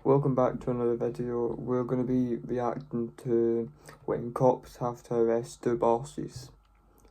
Welcome back to another video. We're going to be reacting to when cops have to arrest their bosses.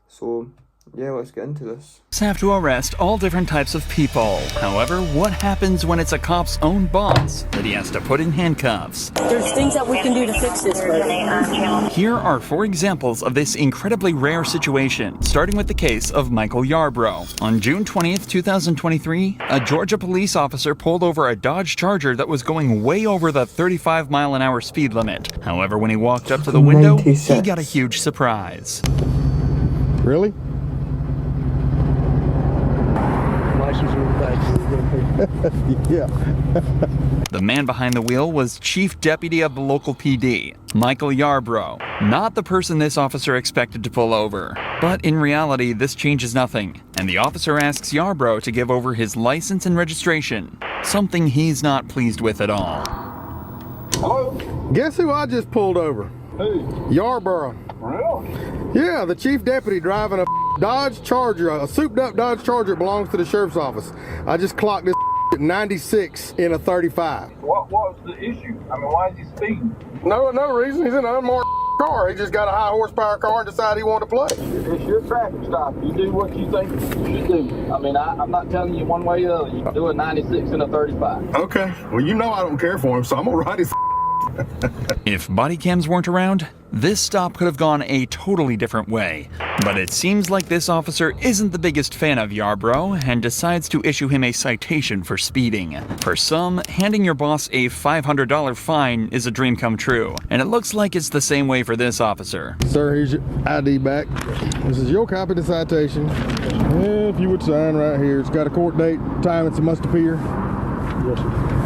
So, yeah, let's get into this. Have to arrest all different types of people. However, what happens when it's a cop's own boss that he has to put in handcuffs? There's things that we can do to fix this, buddy. Here are 4 examples of this incredibly rare situation, starting with the case of Michael Yarbrough. On June 20th, 2023, a Georgia police officer pulled over a Dodge Charger that was going way over the 35-mile-an-hour speed limit. However, when he walked up to the window, he got a huge surprise. Really? Yeah. The man behind the wheel was chief deputy of the local PD, Michael Yarbrough, not the person this officer expected to pull over. But in reality, this changes nothing, and the officer asks Yarbrough to give over his license and registration, something he's not pleased with at all. Hello? Guess who I just pulled over? Who? Yarbrough. Really? Yeah, the chief deputy driving a Dodge Charger, a souped up Dodge Charger belongs to the sheriff's office. I just clocked this at 96 in a 35. What was the issue? I mean, why is he speeding? No reason. He's in an unmarked car. He just got a high horsepower car and decided he wanted to play. It's your traffic stop. You do what you think you should do. I mean, I'm not telling you one way or the other. You can do a 96 and a 35. Okay. Well, you know I don't care for him, so I'm gonna ride his. If body cams weren't around, this stop could have gone a totally different way. But it seems like this officer isn't the biggest fan of Yarbrough and decides to issue him a citation for speeding. For some, handing your boss a $500 fine is a dream come true, and it looks like it's the same way for this officer. Sir, here's your ID back. This is your copy of the citation. If you would sign right here. It's got a court date, time it's a must appear. Yes, sir.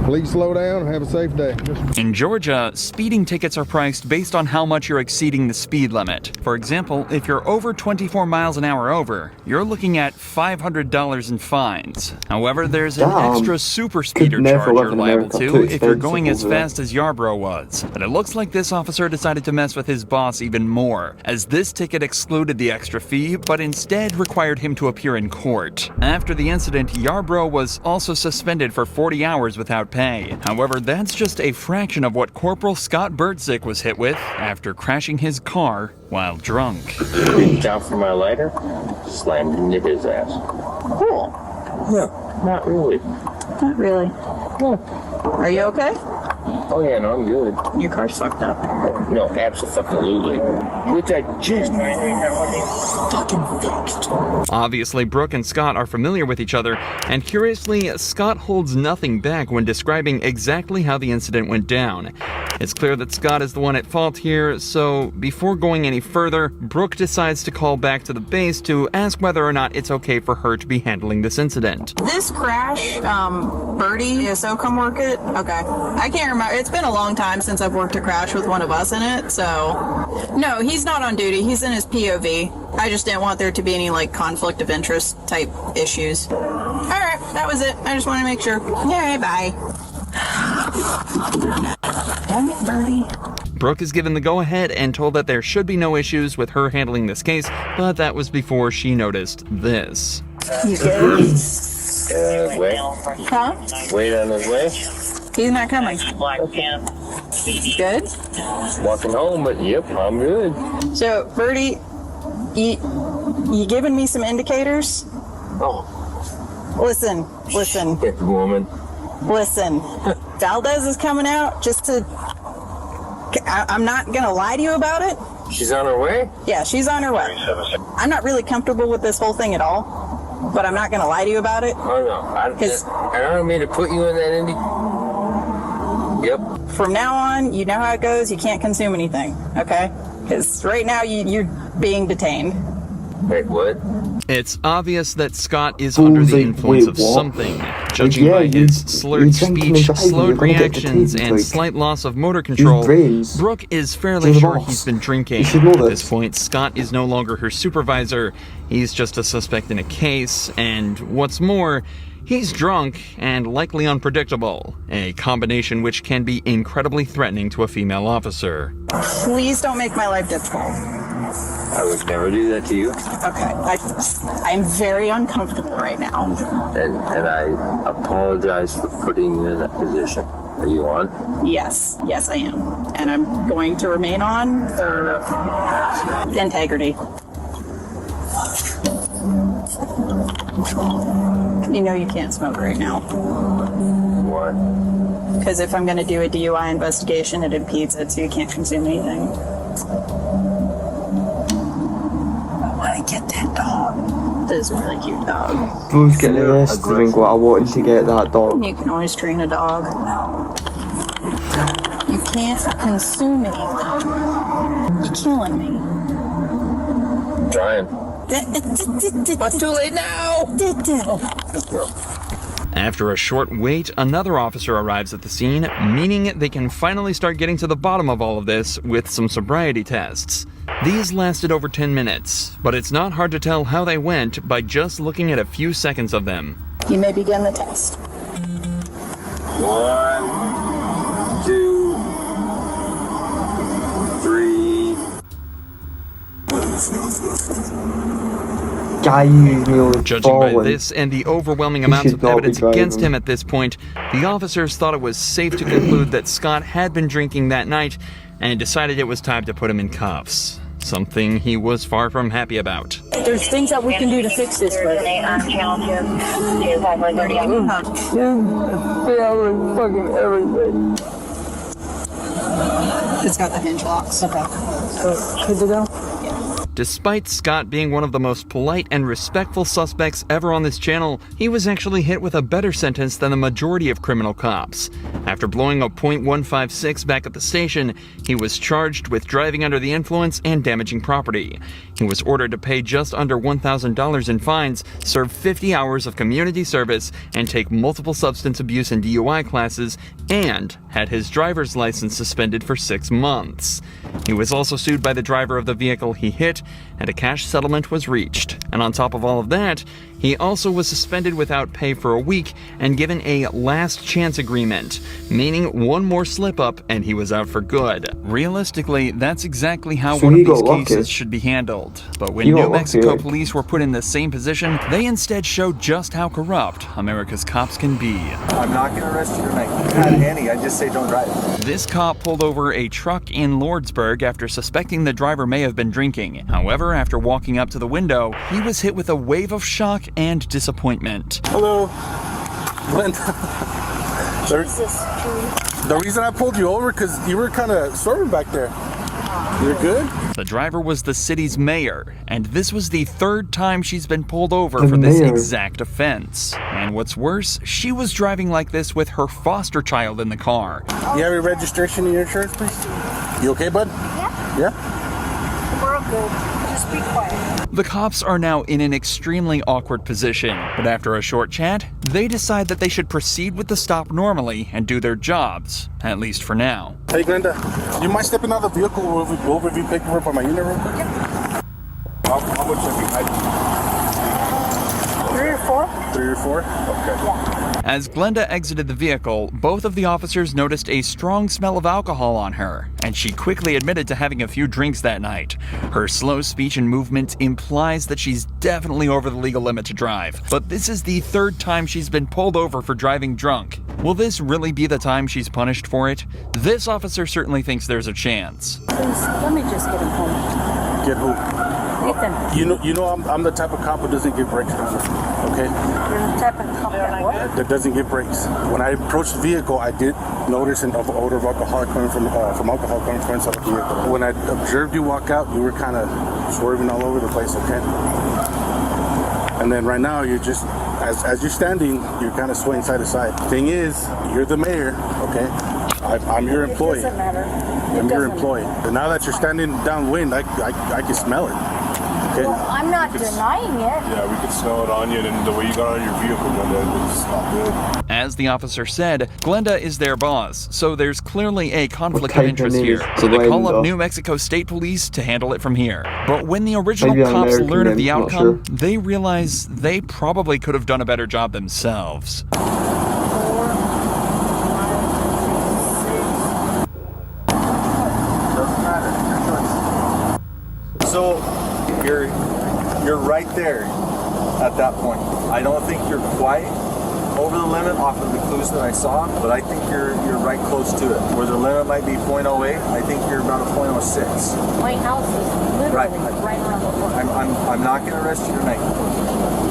Please slow down and have a safe day. In Georgia, speeding tickets are priced based on how much you're exceeding the speed limit. For example, if you're over 24 miles an hour over, you're looking at $500 in fines. However, there's an extra super speeder charge you're liable to if you're going as fast as Yarbrough was. But it looks like this officer decided to mess with his boss even more, as this ticket excluded the extra fee, but instead required him to appear in court. After the incident, Yarbrough was also suspended for 40 hours without pay. However, that's just a fraction of what Corporal Scott Bertzik was hit with after crashing his car while drunk. Reached out for my lighter, slammed into his ass. Cool. Yeah, not really. Not really. Yeah. Are you okay? Oh yeah, no, I'm good. Your car's fucked up. No, absolutely. Which I just fucking fixed. Obviously, Brooke and Scott are familiar with each other, and curiously, Scott holds nothing back when describing exactly how the incident went down. It's clear that Scott is the one at fault here, so before going any further, Brooke decides to call back to the base to ask whether or not it's okay for her to be handling this incident. This crash, Birdie, so come work it? Okay. I can't remember. It's been a long time since I've worked a crash with one of us in it, so... No, he's not on duty. He's in his POV. I just didn't want there to be any, like, conflict of interest type issues. Alright, that was it. I just wanted to make sure. Alright, bye. Damn it, Birdie. Brooke is given the go-ahead and told that there should be no issues with her handling this case, but that was before she noticed this. You good? Wait. Huh? Wait on his way. He's not coming. Good? Walking home, but yep, I'm good. So, Birdie, you giving me some indicators? Oh, Listen. shit, woman. Listen, Valdez is coming out just to... I'm not gonna lie to you about it. She's on her way? Yeah, she's on her way. I'm not really comfortable with this whole thing at all, but I'm not gonna lie to you about it. Oh no, I don't mean to put you in that Indy. Yep. From now on, you know how it goes. You can't consume anything, okay? Because right now you're being detained. Wait, what? It's obvious that Scott is under the influence of something, judging by his slurred speech, slowed reactions, and slight loss of motor control. Brooke is fairly sure he's been drinking. At this point, Scott is no longer her supervisor. He's just a suspect in a case, and what's more, he's drunk and likely unpredictable, a combination which can be incredibly threatening to a female officer. Please don't make my life difficult. I would never do that to you, Okay. I'm very uncomfortable right now. and I apologize for putting you in that position. Are you on? Yes, I am. And I'm going to remain on for integrity. You know you can't smoke right now. Why? Because if I'm going to do a DUI investigation, it impedes it, so you can't consume anything. I want to get that dog. That is a really cute dog. Bro's getting arrested and got a wanting to get that dog. You can always train a dog. You can't consume anything. You're killing me. I'm trying. But too late now. After a short wait, another officer arrives at the scene, meaning they can finally start getting to the bottom of all of this with some sobriety tests. These lasted over 10 minutes, but it's not hard to tell how they went by just looking at a few seconds of them. You may begin the test. 1, 2, 3. Guy who's nearly Judging by fallen. this and the overwhelming amounts should of not be evidence against driving. him at this point, the officers thought it was safe to conclude that Scott had been drinking that night and decided it was time to put him in cuffs. Something he was far from happy about. There's things that we can do to fix this, but It's got the hinge locks. Okay. good to go. Despite Scott being one of the most polite and respectful suspects ever on this channel, he was actually hit with a better sentence than the majority of criminal cops. After blowing a .156 back at the station, he was charged with driving under the influence and damaging property. He was ordered to pay just under $1,000 in fines, serve 50 hours of community service, and take multiple substance abuse and DUI classes, and had his driver's license suspended for 6 months. He was also sued by the driver of the vehicle he hit, and a cash settlement was reached. And on top of all of that, he also was suspended without pay for a week and given a last chance agreement, meaning one more slip up and he was out for good. Realistically, that's exactly how So one of he got these lucky. cases should be handled. But when He got New lucky, Mexico like. police were put in the same position, they instead showed just how corrupt America's cops can be. I'm not going to arrest you tonight. You've had any. I just say don't drive. This cop pulled over a truck in Lordsburg after suspecting the driver may have been drinking. However, after walking up to the window, he was hit with a wave of shock and disappointment. Hello. Linda. The reason I pulled you over because you were kind of swerving back there. You're good? The driver was the city's mayor, and this was the third time she's been pulled over The for this mayor. exact offense. And what's worse, she was driving like this with her foster child in the car. You have your registration and your insurance, please? You okay, bud? Yeah. We're all good. Just be quiet. The cops are now in an extremely awkward position, but after a short chat, they decide that they should proceed with the stop normally and do their jobs, at least for now. Hey, Glenda, you mind stepping out of the vehicle or we'll review paperwork on my unit real quick? How much have you had? 3 or 4? 3 or 4? Okay. As Glenda exited the vehicle, both of the officers noticed a strong smell of alcohol on her, and she quickly admitted to having a few drinks that night. Her slow speech and movement implies that she's definitely over the legal limit to drive, but this is the third time she's been pulled over for driving drunk. Will this really be the time she's punished for it? This officer certainly thinks there's a chance. Please, let me just get him home. Get who? Ethan, You know I'm the type of cop who doesn't give breaks, okay? you're the type of cop that what? That doesn't give breaks. When I approached the vehicle, I did notice an odor of alcohol coming from alcohol coming from inside the vehicle. When I observed you walk out, you were kind of swerving all over the place, okay? And then right now, you're just, as you're standing, you're kind of swaying side to side. Thing is, you're the mayor, okay? I'm your employee. It doesn't matter. I'm your employee. And now that you're standing downwind, I can smell it. Okay? Well, I'm not denying it. Yeah, we could smell it on you, and the way you got out of your vehicle, Glenda, it's not good. As the officer said, Glenda is their boss, so there's clearly a conflict of Okay, interest her name here. is So they call up Glenda. New Mexico State Police to handle it from here. But when the original Maybe an cops American learn of name, the not outcome, sure. they realize they probably could have done a better job themselves. 4, 5, 6. So, You're right there at that point. I don't think you're quite over the limit off of the clues that I saw, but I think you're right close to it. Where the limit might be 0.08, I think you're about a 0.06. My house is literally right around the corner. I'm not going to arrest you tonight,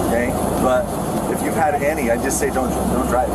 okay? But if you've had any, I just say don't drive.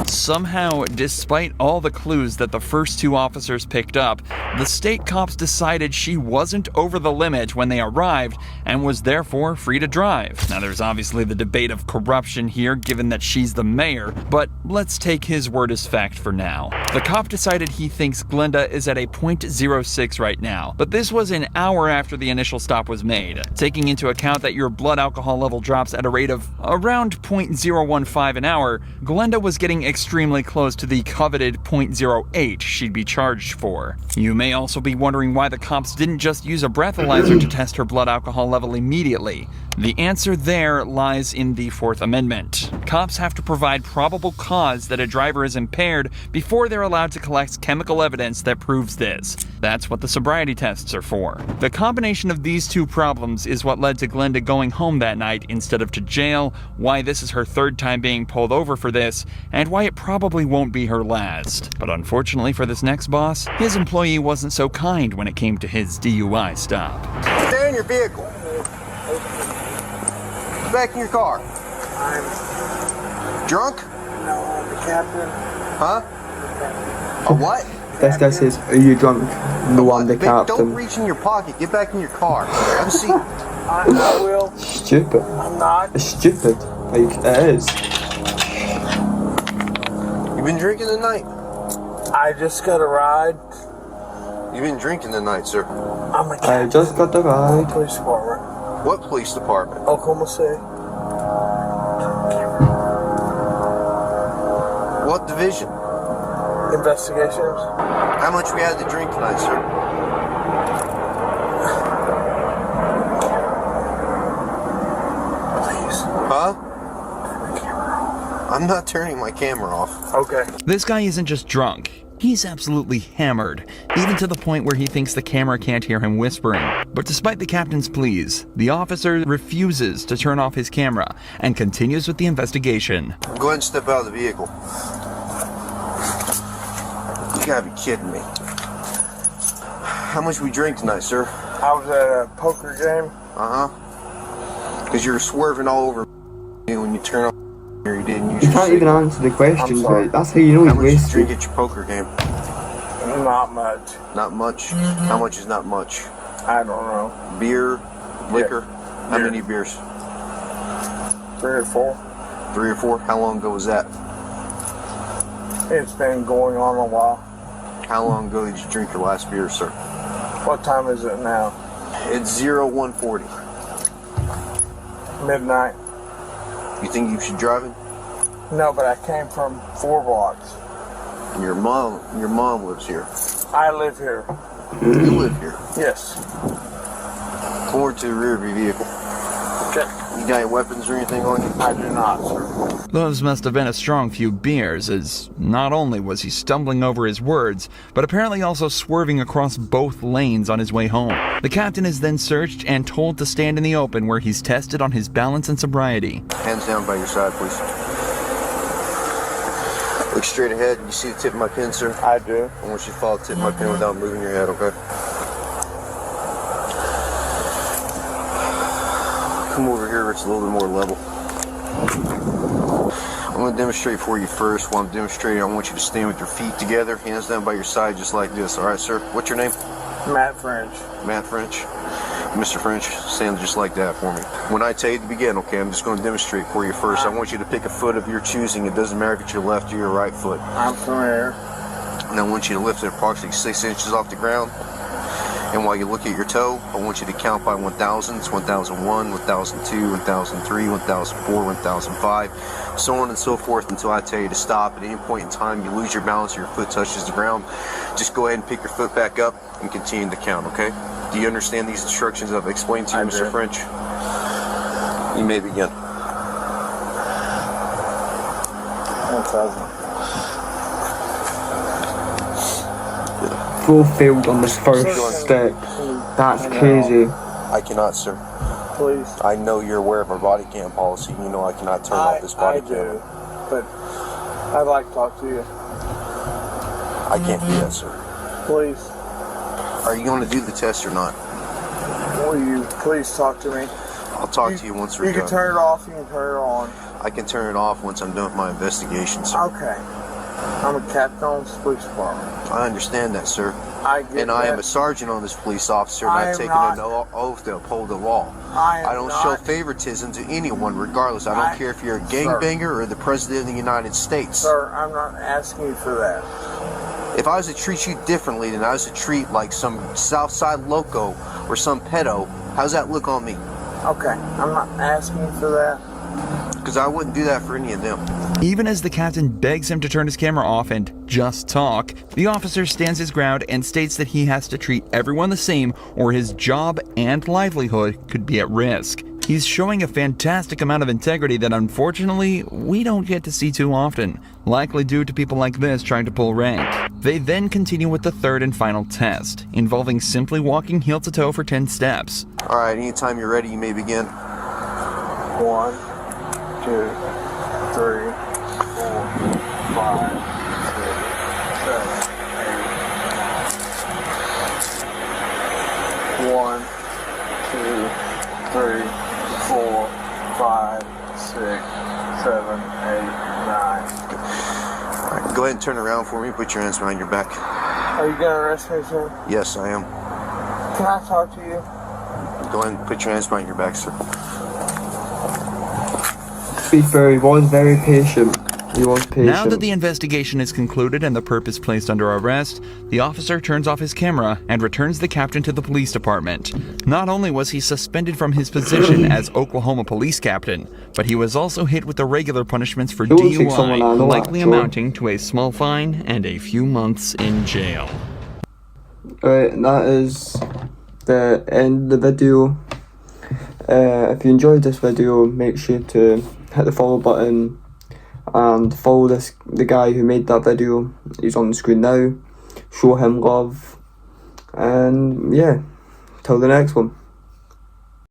Somehow, despite all the clues that the first two officers picked up, the state cops decided she wasn't over the limit when they arrived and was therefore free to drive. Now, there's obviously the debate of corruption here, given that she's the mayor, but let's take his word as fact for now. The cop decided he thinks Glenda is at a 0.06 right now, but this was an hour after the initial stop was made. Taking into account that your blood alcohol level drops at a rate of around 0.015 an hour, Glenda was getting extremely close to the coveted 0.08 she'd be charged for. You may also be wondering why the cops didn't just use a breathalyzer to test her blood alcohol level immediately. The answer there lies in the Fourth Amendment. Cops have to provide probable cause that a driver is impaired before they're allowed to collect chemical evidence that proves this. That's what the sobriety tests are for. The combination of these two problems is what led to Glenda going home that night instead of to jail, why this is her third time being pulled over for this, and why it probably won't be her last. But unfortunately for this next boss, his employee wasn't so kind when it came to his DUI stop. Stay in your vehicle. Get back in your car. I'm drunk? No, I'm the captain. Huh? A what? This guy says, are you drunk? No, I'm the Don't captain. reach in your pocket. Get back in your car. Have a seat. I will. Stupid. I'm not. It's stupid. Like, it is. You been drinking tonight? I just got a ride. You been drinking tonight, sir? I'm a I captain. just got the ride. Police department. What police department? Oklahoma City. What division? Investigations. How much we had to drink tonight, sir? Please. Huh? I'm not turning my camera off. Okay. This guy isn't just drunk. He's absolutely hammered, even to the point where he thinks the camera can't hear him whispering. But despite the captain's pleas, the officer refuses to turn off his camera and continues with the investigation. Go ahead and step out of the vehicle. You gotta be kidding me. How much we drink tonight, sir? I was at a poker game. Uh-huh. Because you were swerving all over me when you turn off here. You didn't use You your can't even signal. answer the questions, sorry. right? That's how you know How he's much did you wasted. drink at your poker game? Not much. Not much? How much is not much? I don't know. Beer? Liquor? How Beer. many beers? 3 or 4. 3 or 4? How long ago was that? It's been going on a while. How long ago did you drink your last beer, sir? What time is it now? It's 0140. Midnight. You think you should drive it? No, but I came from 4 blocks. Your mom lives here. I live here. You live here. Yes. Forward to the rear of your vehicle. Okay. You got any weapons or anything on you? I do not, sir. Those must have been a strong few beers, as not only was he stumbling over his words, but apparently also swerving across both lanes on his way home. The captain is then searched and told to stand in the open where he's tested on his balance and sobriety. Hands down by your side, please. Look straight ahead. You see the tip of my pen, sir? I do. I want you to follow the tip of my pen without moving your head, okay? Come over here where it's a little bit more level. I'm going to demonstrate for you first. While I'm demonstrating, I want you to stand with your feet together, hands down by your side, just like this. All right, sir? What's your name? Matt French. Matt French. Mr. French, stand just like that for me. When I tell you to begin, okay, I'm just going to demonstrate for you first. I want you to pick a foot of your choosing. It doesn't matter if it's your left or your right foot. I'm familiar. And I want you to lift it approximately 6 inches off the ground. And while you look at your toe, I want you to count by 1,000s, 1001, 1002, 1003, 1004, 1005, so on and so forth until I tell you to stop. At any point in time you lose your balance or your foot touches the ground, just go ahead and pick your foot back up and continue to count, okay? Do you understand these instructions I've explained to you, Mr. French? You may begin. 1,000. Both failed on the first step. That's crazy. I cannot, sir. Please. I know you're aware of our body cam policy. You know I cannot turn off this body I cam. do, but I'd like to talk to you. I can't do that, sir. Please. Are you going to do the test or not? Will you please talk to me? I'll talk to you once we're You done. can turn it off, you can turn it on. I can turn it off once I'm done with my investigation, sir. Okay. I'm a captain on this police department. I understand that, sir. I get And I am that. a sergeant on this police officer, and I I've am taken not. an oath to uphold the law. I don't am show not. favoritism to anyone, regardless. I don't care if you're a gangbanger or the president of the United States. Sir, I'm not asking you for that. If I was to treat you differently than I was to treat like some Southside loco or some pedo, how's that look on me? Okay, I'm not asking you for that. Because I wouldn't do that for any of them. Even as the captain begs him to turn his camera off and just talk, the officer stands his ground and states that he has to treat everyone the same or his job and livelihood could be at risk. He's showing a fantastic amount of integrity that unfortunately we don't get to see too often, likely due to people like this trying to pull rank. They then continue with the third and final test, involving simply walking heel to toe for 10 steps. Alright, anytime you're ready, you may begin. 1, 2, 3, 4, 5, 6, 7, 8, 9. 1, 2, 3, 4, 5, 6, 7, 8, 9. Alright, go ahead and turn around for me. Put your hands behind your back. Are you gonna arrest me, sir? Yes, I am. Can I talk to you? Go ahead and put your hands behind your back, sir. To be fair, he was very patient. He was patient. Now that the investigation is concluded and the perp is placed under arrest, the officer turns off his camera and returns the captain to the police department. Not only was he suspended from his position as Oklahoma police captain, but he was also hit with the regular punishments for looks like someone I DUI, know, likely actually. amounting to a small fine and a few months in jail. Alright, that is the end of the video. If you enjoyed this video, make sure to hit the follow button and follow the guy who made that video. He's on the screen now. Show him love. And yeah, till the next one.